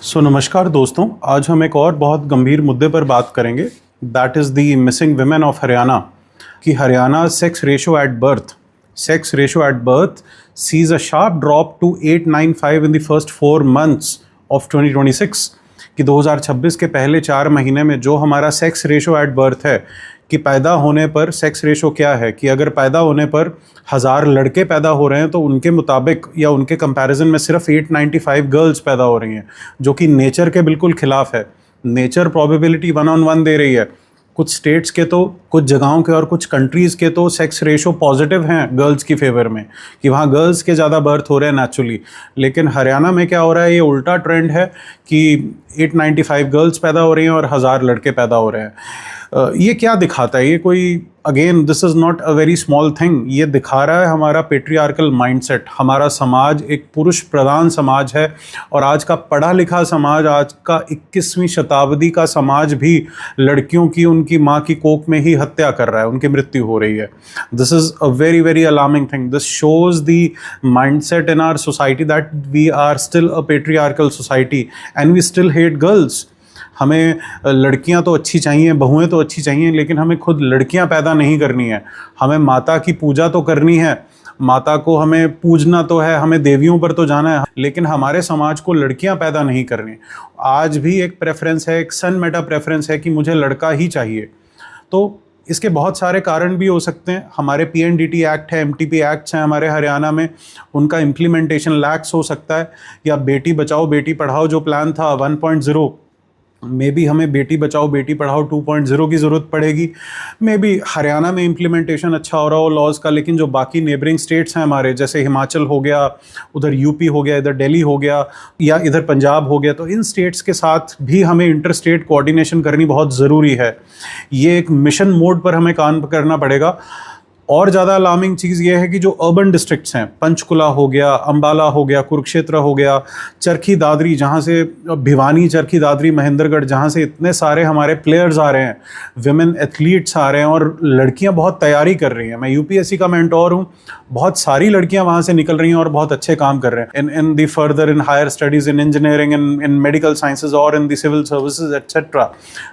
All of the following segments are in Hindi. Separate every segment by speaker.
Speaker 1: नमस्कार दोस्तों, आज हम एक और बहुत गंभीर मुद्दे पर बात करेंगे। That is the missing women of Haryana. कि Haryana sex ratio at birth sees a sharp drop to 895 in the first 4 months of 2026। कि 2026 के पहले 4 महीने में जो हमारा सेक्स रेशो एट बर्थ है, कि पैदा होने पर सेक्स रेशो क्या है, कि अगर पैदा होने पर 1000 लड़के पैदा हो रहे हैं तो उनके मुताबिक या उनके कंपैरिजन में सिर्फ 895 गर्ल्स पैदा हो रही हैं, जो कि नेचर के बिल्कुल खिलाफ है। नेचर प्रोबेबिलिटी 1/1 दे रही है। कुछ स्टेट्स के तो, कुछ जगहों के और कुछ कंट्रीज़ के तो सेक्स रेशो पॉजिटिव हैं गर्ल्स की फेवर में, कि वहाँ गर्ल्स के ज़्यादा बर्थ हो रहे हैं नेचुरली। लेकिन हरियाणा में क्या हो रहा है, ये उल्टा ट्रेंड है कि 895 गर्ल्स पैदा हो रही हैं और 1000 लड़के पैदा हो रहे हैं। ये क्या दिखाता है? ये कोई, again this is not a very small thing. ये दिखा रहा है हमारा पेट्रियार्कल माइंडसेट। हमारा समाज एक पुरुष प्रधान समाज है, और आज का पढ़ा लिखा समाज, आज का 21वीं शताब्दी का समाज भी लड़कियों की उनकी माँ की कोख में ही हत्या कर रहा है, उनकी मृत्यु हो रही है। This is a very very alarming thing. This shows the mindset in our society that we are still a patriarchal society and we still hate girls. हमें लड़कियां तो अच्छी चाहिए, बहुएं तो अच्छी चाहिए, लेकिन हमें खुद लड़कियां पैदा नहीं करनी है। हमें माता की पूजा तो करनी है, माता को हमें पूजना तो है, हमें देवियों पर तो जाना है, लेकिन हमारे समाज को लड़कियां पैदा नहीं करनी। आज भी एक प्रेफरेंस है, एक सन मेटा प्रेफरेंस है कि मुझे लड़का ही चाहिए। तो इसके बहुत सारे कारण भी हो सकते हैं। हमारे PNDT एक्ट है, MTP एक्ट्स हैं हमारे हरियाणा में, उनका इम्प्लीमेंटेशन लैक्स हो सकता है। या बेटी बचाओ बेटी पढ़ाओ जो प्लान था 1.0, मे बी हमें बेटी बचाओ बेटी पढ़ाओ 2.0 की ज़रूरत पड़ेगी। मे बी हरियाणा में इम्प्लीमेंटेशन अच्छा हो रहा हो लॉज का, लेकिन जो बाकी नेबरिंग स्टेट्स हैं हमारे, जैसे हिमाचल हो गया, उधर यूपी हो गया, इधर दिल्ली हो गया, या इधर पंजाब हो गया, तो इन स्टेट्स के साथ भी हमें इंटर स्टेट कोऑर्डिनेशन करनी बहुत ज़रूरी है। ये एक मिशन मोड पर हमें काम करना पड़ेगा। और ज़्यादा अलार्मिंग चीज़ ये है कि जो अर्बन डिस्ट्रिक्ट्स हैं, पंचकुला हो गया, अम्बाला हो गया, कुरुक्षेत्र हो गया, चरखी दादरी, जहाँ से भिवानी, चरखी दादरी, महेंद्रगढ़, जहाँ से इतने सारे हमारे प्लेयर्स आ रहे हैं, विमेन एथलीट्स आ रहे हैं, और लड़कियाँ बहुत तैयारी कर रही हैं। मैं UPSC का मेंटोर हूँ, बहुत सारी लड़कियाँ वहाँ से निकल रही हैं और बहुत अच्छे काम कर रहे हैं in the further in higher studies, in engineering, in medical sciences और in the civil services etcetera.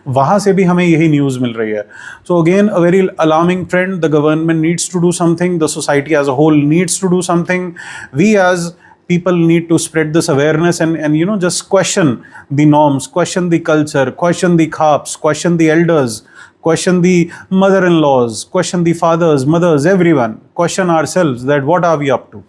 Speaker 1: वहाँ से भी हमें यही न्यूज़ मिल रही है। So again a very alarming trend. The government needs to do something, the society as a whole needs to do something. We as people need to spread this awareness and just question the norms, question the culture, question the khaps, question the elders, question the mother-in-laws, question the fathers, mothers, everyone. Question ourselves that what are we up to?